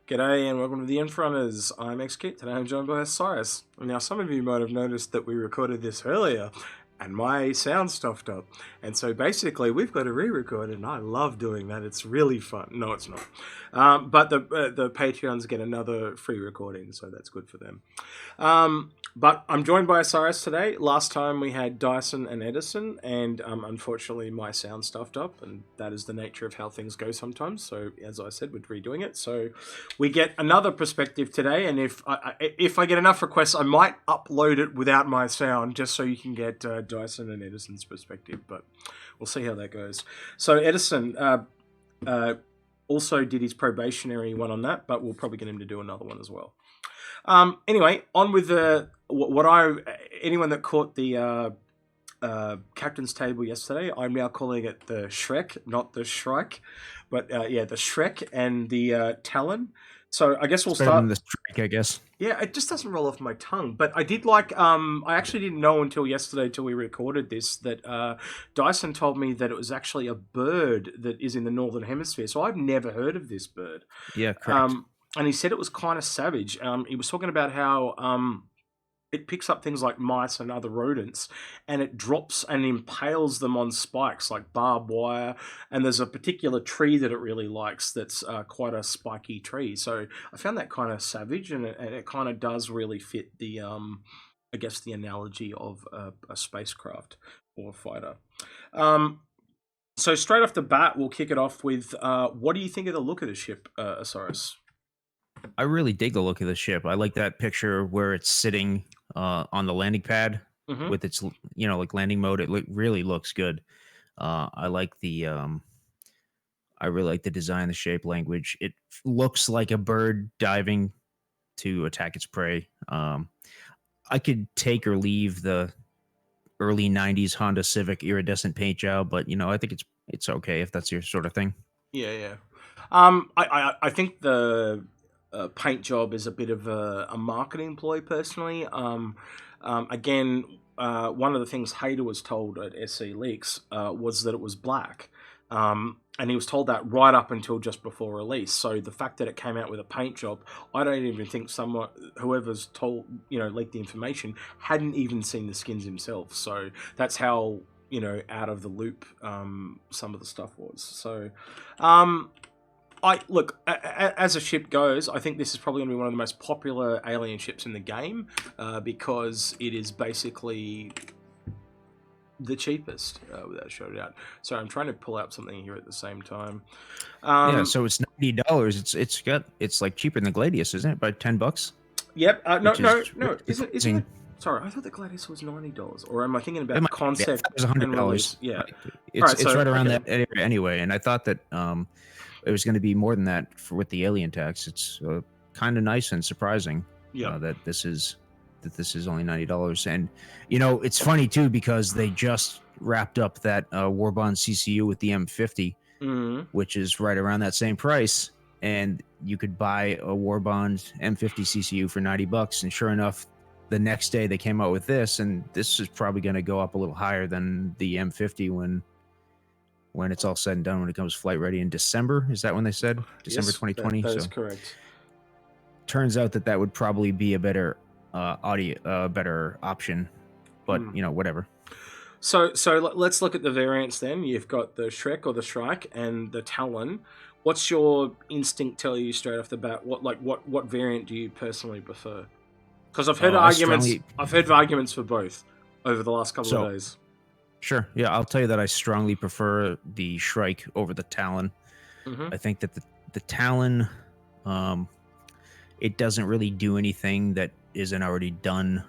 G'day and welcome to the Inforunners. I'm XKit. Today I'm joined by Osiris. Now, some of you might have noticed that we recorded this earlier and my sound stuffed up. And so basically we've got to re-record it, and I love doing that. It's really fun. No, it's not. But the Patreons get another free recording, so that's good for them. But I'm joined by Osiris today. Last time we had Dyson and Edison, and unfortunately my sound stuffed up, and that is the nature of how things go sometimes. So as I said, we're redoing it. So we get another perspective today, and if I get enough requests, I might upload it without my sound, just so you can get Dyson and Edison's perspective. But we'll see how that goes. So Edison also did his probationary one on that, but we'll probably get him to do another one as well. Anyway, on with anyone that caught the captain's table yesterday, I'm now calling it the Shrek, not the Shrike, but the Shrek and the Talon. So I guess we'll start with the Strike, I guess. Yeah, it just doesn't roll off my tongue. But I did like. I actually didn't know until yesterday, till we recorded this, that Dyson told me that it was actually a bird that is in the northern hemisphere. So I've never heard of this bird. Yeah, correct. And he said it was kind of savage. He was talking about how it picks up things like mice and other rodents, and it drops and impales them on spikes like barbed wire. And there's a particular tree that it really likes that's quite a spiky tree. So I found that kind of savage, and it kind of does really fit the, I guess, the analogy of a spacecraft or a fighter. So straight off the bat, we'll kick it off with what do you think of the look of the ship, Osiris? I really dig the look of the ship. I like that picture where it's sitting on the landing pad with its, like landing mode. It really looks good. I like the, I really like the design, the shape, language. It looks like a bird diving to attack its prey. I could take or leave the early '90s Honda Civic iridescent paint job, but I think it's okay if that's your sort of thing. Yeah. I think the paint job is a bit of a marketing ploy, personally. Again, one of the things Hader was told at SC Leaks was that it was black. And he was told that right up until just before release. So the fact that it came out with a paint job, I don't even think whoever's told, leaked the information, hadn't even seen the skins himself. So that's how, out of the loop some of the stuff was. So, as a ship goes, I think this is probably going to be one of the most popular alien ships in the game because it is basically the cheapest, without a shadow of a doubt. So I'm trying to pull out something here at the same time. So it's $90. It's like cheaper than the Gladius, isn't it? By $10. Yep. No. Isn't it? Sorry, I thought the Gladius was $90, or am I thinking about concept? It was $100. Yeah, it's right around that area anyway. And I thought that it was going to be more than that with the alien tax. It's kind of nice and surprising that this is only $90. And it's funny too, because they just wrapped up that Warbond CCU with the M50, which is right around that same price. And you could buy a Warbond M50 CCU for $90. And sure enough, the next day they came out with this, and this is probably going to go up a little higher than the M50 when it's all said and done, when it comes flight ready in December. Is that when they said? December 2020? That is correct. Turns out that would probably be a better better option, but whatever. So let's look at the variants then. You've got the Shrek or the Shrike and the Talon. What's your instinct tell you straight off the bat? What variant do you personally prefer? Because I've heard I've heard arguments for both over the last couple of days. Sure. Yeah, I'll tell you that I strongly prefer the Shrike over the Talon. I think that the Talon, it doesn't really do anything that isn't already done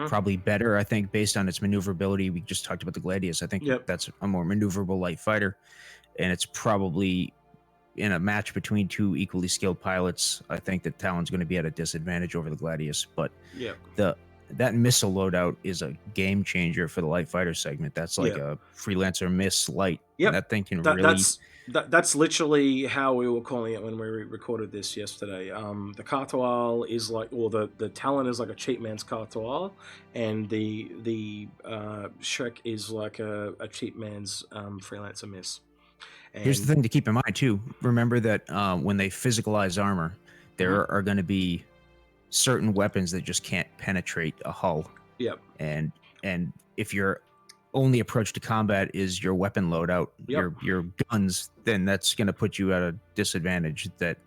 probably better. I think based on its maneuverability, we just talked about the Gladius. I think that's a more maneuverable light fighter, and it's probably in a match between two equally skilled pilots. I think that Talon's going to be at a disadvantage over the Gladius, but that missile loadout is a game changer for the light fighter segment. That's like a freelancer miss light. Yeah, that thing can really. That's literally how we were calling it when we recorded this yesterday. The Cartoile is like, or the Talon is like a cheap man's Cartoile, and the Shrek is like a cheap man's freelancer miss. Here's the thing to keep in mind too. Remember that when they physicalize armor, there are going to be certain weapons that just can't penetrate a hull. Yep. And if your only approach to combat is your weapon loadout, your guns, then that's going to put you at a disadvantage that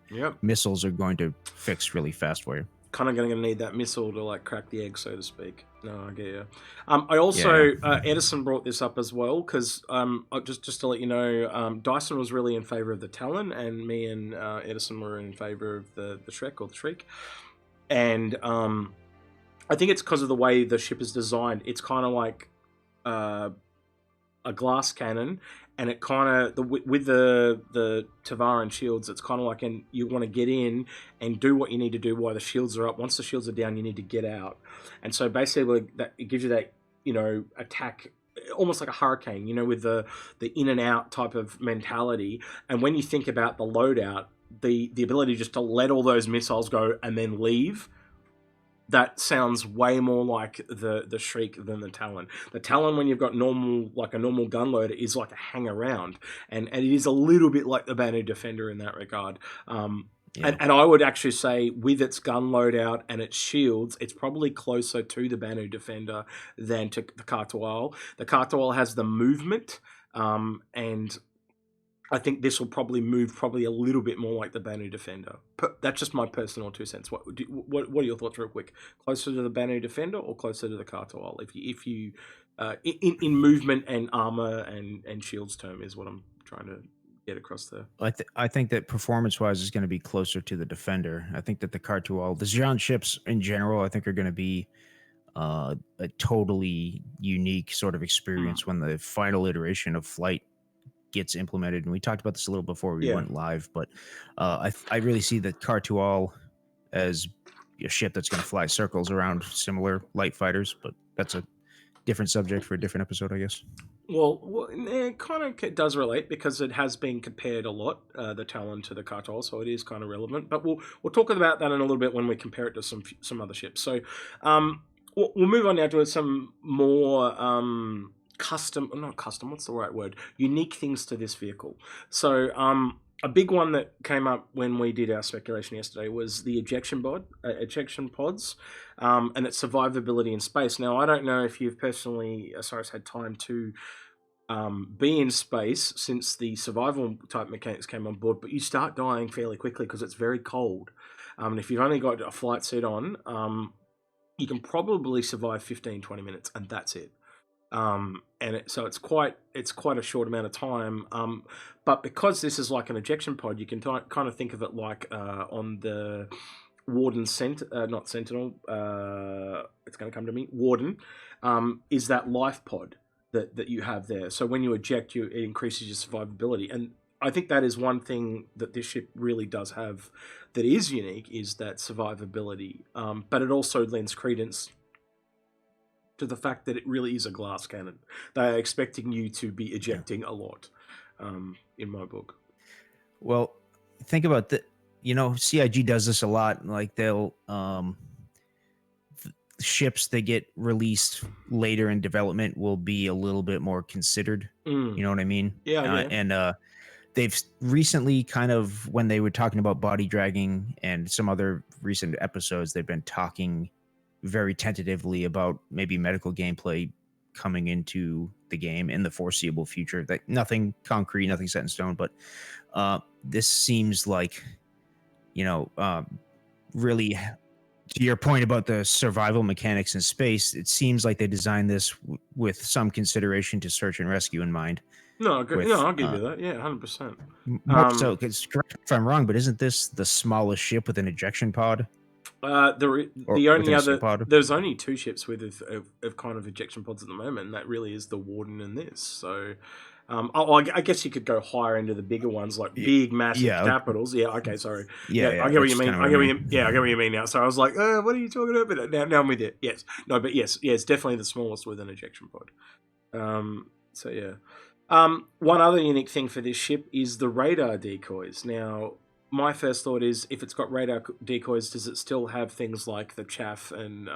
missiles are going to fix really fast for you. Kind of going to need that missile to like crack the egg, so to speak. No, I get you. I also Edison brought this up as well because just to let you know, Dyson was really in favor of the Talon, and me and Edison were in favor of the Shrek or the Shriek. And I think it's because of the way the ship is designed. It's kind of like a glass cannon, and it kind of with the Tavaran shields, it's kind of like, and you want to get in and do what you need to do while the shields are up. Once the shields are down, you need to get out. And so basically, that it gives you that attack, almost like a hurricane, with the in and out type of mentality. And when you think about the loadout, the ability just to let all those missiles go and then leave. That sounds way more like the Shriek than the Talon. The Talon, when you've got a normal gun loader, is like a hang around, and it is a little bit like the Banu Defender in that regard. And I would actually say, with its gun loadout and its shields, it's probably closer to the Banu Defender than to the Kartawal. The Kartawal has the movement, and I think this will probably move a little bit more like the Banu Defender. That's just my personal 2 cents. What are your thoughts, real quick? Closer to the Banu Defender or closer to the Kartawal? If you in movement and armor and shields term is what I'm trying to get across there. I think that performance-wise is going to be closer to the Defender. I think that the Kartawal, the Xi'an ships in general, I think are going to be a totally unique sort of experience when the final iteration of flight gets implemented. And we talked about this a little before we went live, but I really see the Kartawal as a ship that's going to fly circles around similar light fighters, but that's a different subject for a different episode, I guess. Well, it kind of does relate because it has been compared a lot, the Talon to the Kartawal, so it is kind of relevant. But we'll talk about that in a little bit when we compare it to some other ships. So we'll move on now to some more unique things to this vehicle. So a big one that came up when we did our speculation yesterday was the ejection pods, and its survivability in space. Now, I don't know if you've personally, Osiris, had time to be in space since the survival type mechanics came on board, but you start dying fairly quickly because it's very cold. And if you've only got a flight suit on, you can probably survive 15-20 minutes, and that's it. So it's quite a short amount of time. But because this is like an ejection pod, you can kind of think of it like on the Warden not Sentinel. It's going to come to me. Warden is that life pod that you have there. So when you eject, it increases your survivability, and I think that is one thing that this ship really does have that is unique, is that survivability. But it also lends credence to the fact that it really is a glass cannon. They are expecting you to be ejecting a lot, in my book. Well, think about that. CIG does this a lot. Like they'll ships that get released later in development will be a little bit more considered. You know what I mean? Yeah. And they've recently kind of, when they were talking about body dragging and some other recent episodes, they've been talking very tentatively about maybe medical gameplay coming into the game in the foreseeable future. That nothing concrete, nothing set in stone, but this seems like, really, to your point about the survival mechanics in space, it seems like they designed this with some consideration to search and rescue in mind. No, I'll give you that. Yeah, 100%. So, correct me if I'm wrong, but isn't this the smallest ship with an ejection pod? There's only two ships with of kind of ejection pods at the moment, and that really is the Warden and this. So, I guess you could go higher into the bigger ones, like big, massive capitals. Yeah, okay, sorry. I get what you mean. I get what you mean now. So I was like, what are you talking about? Now I'm with you. Yes, no, but yes, it's definitely the smallest with an ejection pod. So yeah. One other unique thing for this ship is the radar decoys. Now, my first thought is, if it's got radar decoys, does it still have things like the chaff and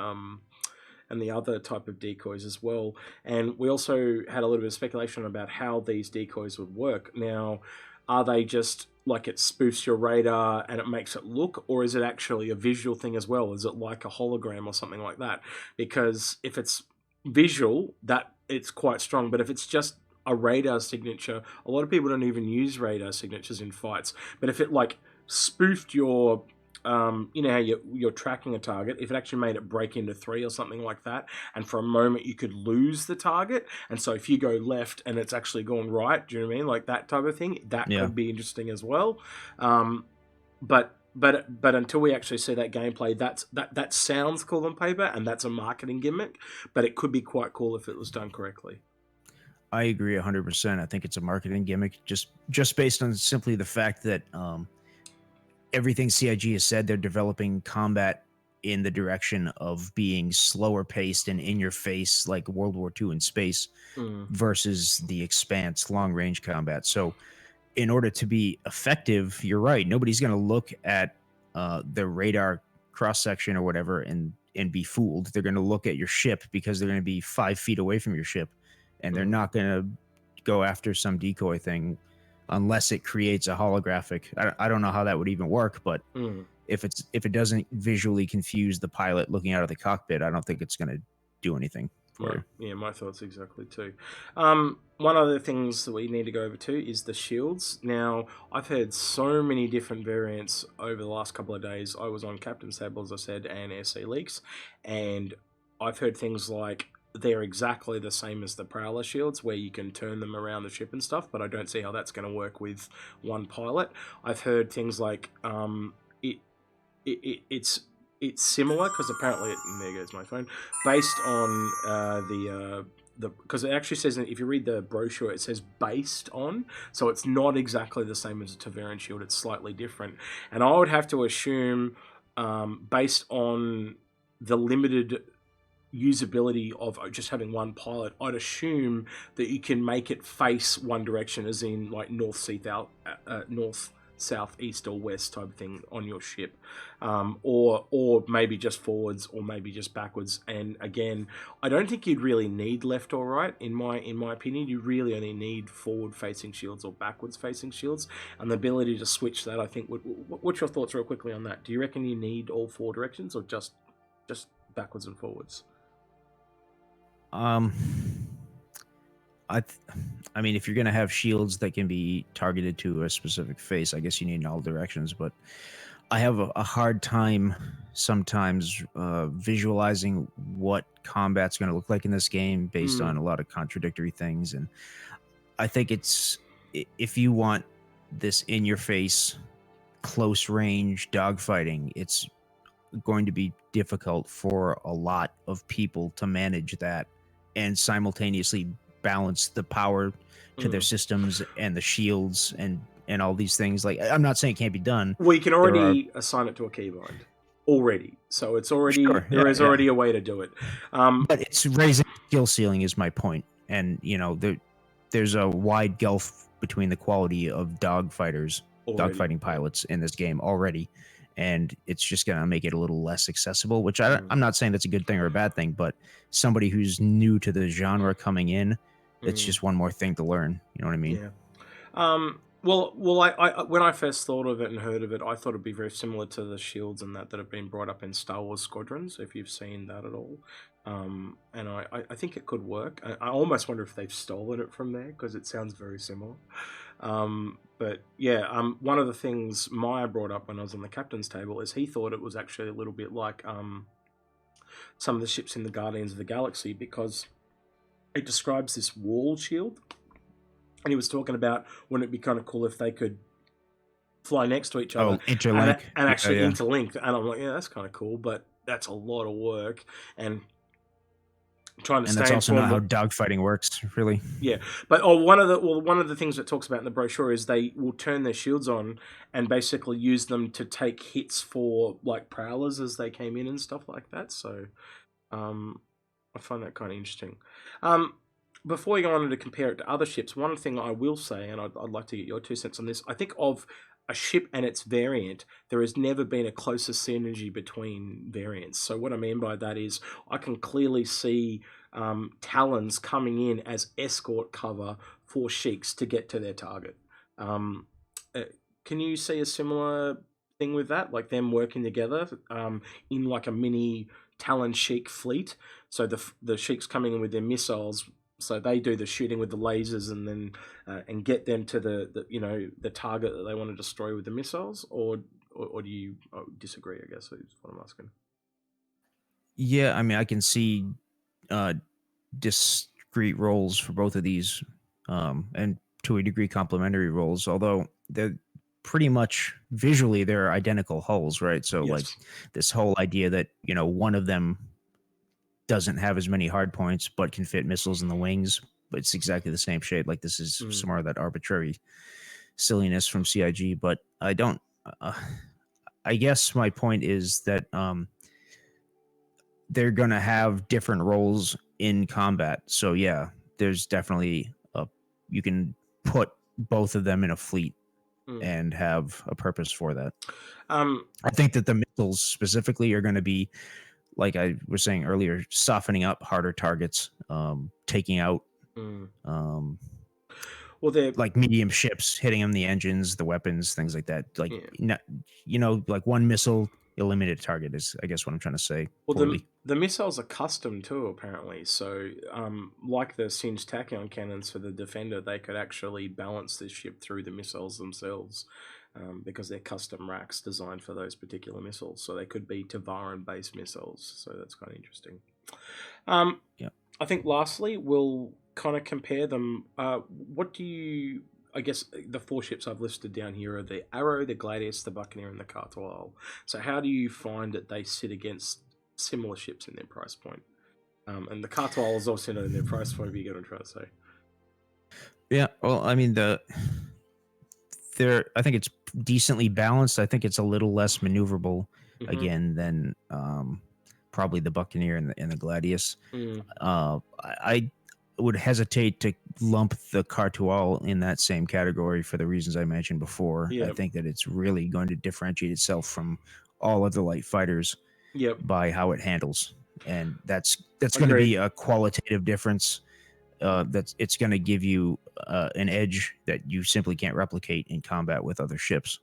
the other type of decoys as well? And we also had a little bit of speculation about how these decoys would work. Now, are they just like it spoofs your radar and it makes it look, or is it actually a visual thing as well? Is it like a hologram or something like that? Because if it's visual, that it's quite strong, but if it's just a radar signature, a lot of people don't even use radar signatures in fights. But if it like spoofed your you know how you're tracking a target, if it actually made it break into 3 or something like that, and for a moment you could lose the target, and so if you go left and it's actually gone right, do you know what I mean? Like that type of thing, that could be interesting as well. But until we actually see that gameplay, that sounds cool on paper, and that's a marketing gimmick, but it could be quite cool if it was done correctly. I agree 100%. I think it's a marketing gimmick, just based on simply the fact that everything CIG has said, they're developing combat in the direction of being slower paced and in your face, like World War II in space, versus the Expanse long range combat. So in order to be effective, you're right, nobody's going to look at the radar cross section or whatever and be fooled. They're going to look at your ship because they're going to be 5 feet away from your ship, and they're not going to go after some decoy thing unless it creates a holographic. I don't know how that would even work, but if it doesn't visually confuse the pilot looking out of the cockpit, I don't think it's going to do anything for you. Yeah, my thoughts exactly too. One of the things that we need to go over too is the shields. Now, I've heard so many different variants over the last couple of days. I was on Captain's Table, as I said, and SC Leaks, and I've heard things like they're exactly the same as the Prowler shields, where you can turn them around the ship and stuff, but I don't see how that's going to work with one pilot. I've heard things like it's similar, because apparently there goes my phone, based on because it actually says, if you read the brochure, it says based on, so it's not exactly the same as a Tavarian shield, it's slightly different. And I would have to assume, based on the limited usability of just having one pilot, I'd assume that you can make it face one direction, as in like north, south, east, or west type of thing on your ship, or maybe just forwards, or maybe just backwards. And again, I don't think you'd really need left or right. In my opinion, you really only need forward-facing shields or backwards-facing shields, and the ability to switch that, I think. What's your thoughts, real quickly, on that? Do you reckon you need all 4 directions, or just backwards and forwards? I mean, if you're going to have shields that can be targeted to a specific face, I guess you need in all directions. But I have a hard time sometimes visualizing what combat's going to look like in this game based on a lot of contradictory things. And I think if you want this in-your-face, close-range dogfighting, it's going to be difficult for a lot of people to manage that and simultaneously balance the power to their systems and the shields and all these things. Like, I'm not saying it can't be done. Well, you can already assign it to a keybind already, so it's already there is already a way to do it. But it's raising skill ceiling is my point, and there's a wide gulf between the quality of dogfighting pilots in this game already. And it's just going to make it a little less accessible, which I'm not saying that's a good thing or a bad thing, but somebody who's new to the genre coming in, it's just one more thing to learn. You know what I mean? Yeah. Well, I when I first thought of it and heard of it, I thought it'd be very similar to the shields and that have been brought up in Star Wars Squadrons, if you've seen that at all. And I think it could work. I almost wonder if they've stolen it from there, because it sounds very similar. But yeah, one of the things Maya brought up when I was on the Captain's Table is he thought it was actually a little bit like some of the ships in the Guardians of the Galaxy, because it describes this wall shield, and he was talking about wouldn't it be kind of cool if they could fly next to each other, interlink, and actually interlink. And I'm like, yeah, that's kind of cool, but that's a lot of work, and trying to and that's also not how dogfighting works, really. Yeah, but one of the things that talks about in the brochure is they will turn their shields on and basically use them to take hits for like prowlers as they came in and stuff like that. So I find that kind of interesting. Before we go on to compare it to other ships, one thing I will say, and I'd like to get your 2 cents on this, I think of a ship and its variant, there has never been a closer synergy between variants. So what I mean by that is I can clearly see Talons coming in as escort cover for Sheiks to get to their target. can you see a similar thing with that, like them working together in like a mini Talon Shrike fleet? So the Shrieks coming in with their missiles, so they do the shooting with the lasers, and then and get them to the target that they want to destroy with the missiles, or do you disagree? I guess is what I'm asking. Yeah, I mean, I can see discrete roles for both of these, and to a degree complementary roles, although they're pretty much visually they're identical hulls, right? So like Yes. this whole idea that, one of them doesn't have as many hard points but can fit missiles in the wings, but it's exactly the same shape. Like this is some more of that arbitrary silliness from CIG, but I don't I guess my point is that they're going to have different roles in combat. So yeah, there's definitely you can put both of them in a fleet and have a purpose for that. I think that the missiles specifically are going to be, like I was saying earlier, softening up harder targets, taking out well, they're like medium ships, hitting them, the engines, the weapons, things like that. Like, like one missile eliminated target is, I guess, what I'm trying to say. Well, the missiles are custom too, apparently. So, like the Singed tachyon cannons for the Defender, they could actually balance the ship through the missiles themselves, because they're custom racks designed for those particular missiles. So they could be Tavaran-based missiles. So that's kind of interesting. Yeah. I think lastly, we'll kind of compare them. What do you... I guess the 4 ships I've listed down here are the Arrow, the Gladius, the Buccaneer, and the Cartwheel. So how do you find that they sit against similar ships in their price point? And the Cartwheel is also not in their price point, if you get what I'm trying to say. Yeah, well, I mean, I think it's decently balanced. I think it's a little less maneuverable, again, than probably the Buccaneer and the Gladius. I would hesitate to lump the Cartwheel in that same category for the reasons I mentioned before. I think that it's really going to differentiate itself from all other light fighters by how it handles, and that's going to be a qualitative difference. It's going to give you an edge that you simply can't replicate in combat with other ships.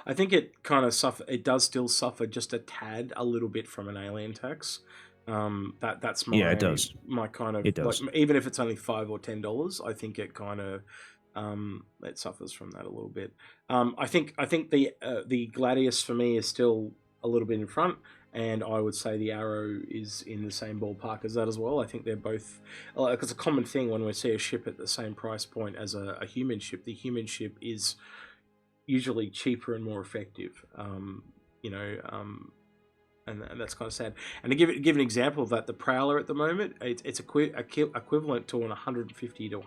I think it kind of it does still suffer just a tad, a little bit from an alien tax. That's my it does. My kind of, it does. like, even if it's only $5 or $10, I think it kind of it suffers from that a little bit. I think the Gladius for me is still a little bit in front, and I would say the Arrow is in the same ballpark as that as well. I think they're both, like, it's a common thing when we see a ship at the same price point as a human ship. The human ship is usually cheaper and more effective. And that's kind of sad. And to give an example of that, the Prowler at the moment, it's equivalent to an $150 to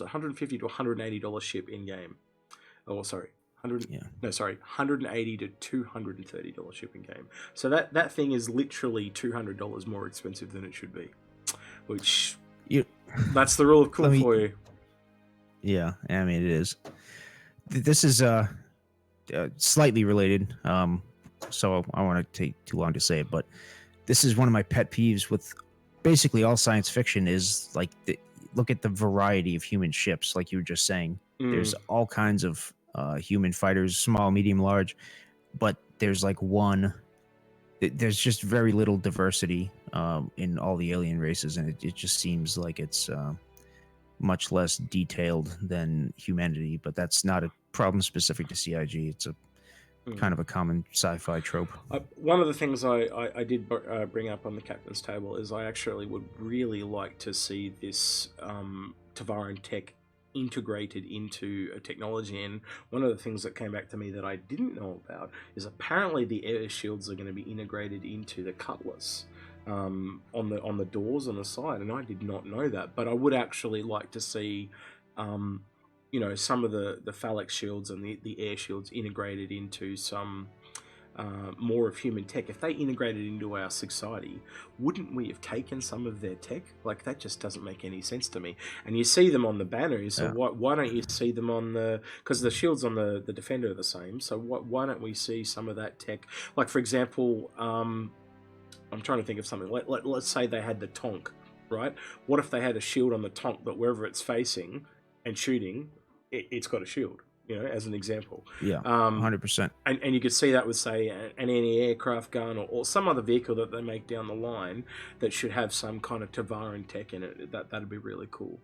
$180 ship in game. Oh, sorry, $180 to $230 ship in game. So that thing is literally $200 more expensive than it should be. Which that's the rule of cool for you. Yeah, I mean it is. This is slightly related. So I won't take too long to say it, but this is one of my pet peeves with basically all science fiction is like look at the variety of human ships, like you were just saying. There's all kinds of human fighters, small, medium, large, but there's like there's just very little diversity in all the alien races, and it just seems like it's much less detailed than humanity, but that's not a problem specific to CIG. It's a kind of a common sci-fi trope. One of the things I did bring up on the captain's table is I actually would really like to see this Tavaran tech integrated into a technology. And one of the things that came back to me that I didn't know about is apparently the air shields are going to be integrated into the cutlass on the doors on the side, and I did not know that. But I would actually like to see some of the phallic shields and the air shields integrated into some more of human tech. If they integrated into our society, wouldn't we have taken some of their tech? Like, that just doesn't make any sense to me. And you see them on the banners, so why don't you see them on the... Because the shields on the Defender are the same, so why don't we see some of that tech? Like, for example, I'm trying to think of something. Let's say they had the Tonk, right? What if they had a shield on the Tonk, but wherever it's facing and shooting, it's got a shield? as an example. Yeah, 100%. And you could see that with, say, an anti-aircraft gun or some other vehicle that they make down the line that should have some kind of Tavaran tech in it. That'd be really cool.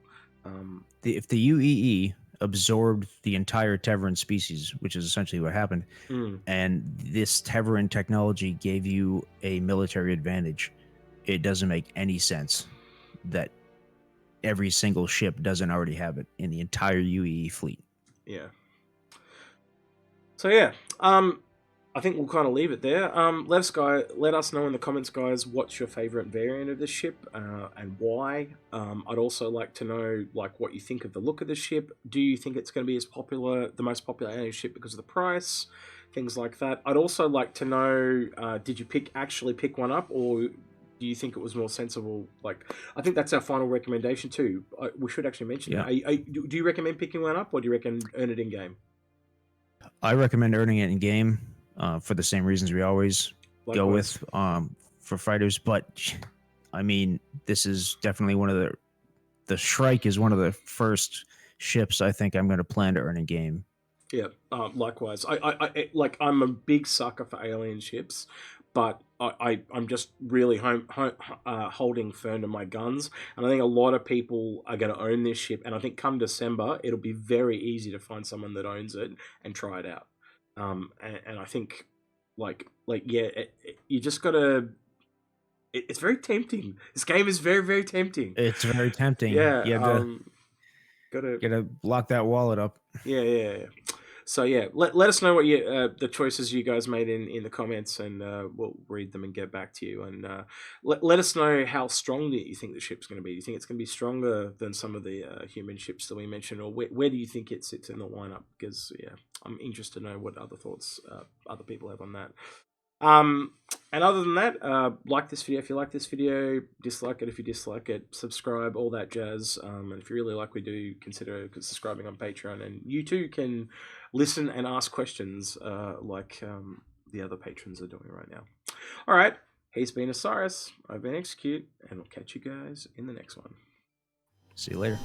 If the UEE absorbed the entire Tavaran species, which is essentially what happened, and this Tavaran technology gave you a military advantage, it doesn't make any sense that every single ship doesn't already have it in the entire UEE fleet. Yeah. So yeah, I think we'll kind of leave it there. Let us know in the comments, guys, what's your favorite variant of the ship and why. I'd also like to know what you think of the look of the ship. Do you think it's going to be the most popular alien ship because of the price? Things like that. I'd also like to know, did you actually pick one up, or do you think it was more sensible? I think that's our final recommendation too. We should actually mention that. Do you recommend picking one up, or do you reckon earn it in game? I recommend earning it in game for the same reasons we always go with for fighters. But I mean, this is definitely one of the Shrike is one of the first ships I think I'm going to plan to earn in game. Yeah, likewise. I'm a big sucker for alien ships, but I'm just really holding firm to my guns. And I think a lot of people are going to own this ship. And I think come December, it'll be very easy to find someone that owns it and try it out. And I think, you just got to... It's very tempting. This game is very, very tempting. It's very tempting. Yeah. Gotta lock that wallet up. Yeah. So yeah, let us know what the choices you guys made in the comments, and we'll read them and get back to you. And let us know how strong you think the ship's going to be. Do you think it's going to be stronger than some of the human ships that we mentioned, or where do you think it sits in the lineup? Because I'm interested to know what other thoughts other people have on that. And other than that, like this video if you like this video, dislike it if you dislike it, subscribe, all that jazz. And if you really like what we do, consider subscribing on Patreon, and you too can listen and ask questions like the other patrons are doing right now. All right, he's been Osiris, I've been Execute, and we'll catch you guys in the next one. See you later.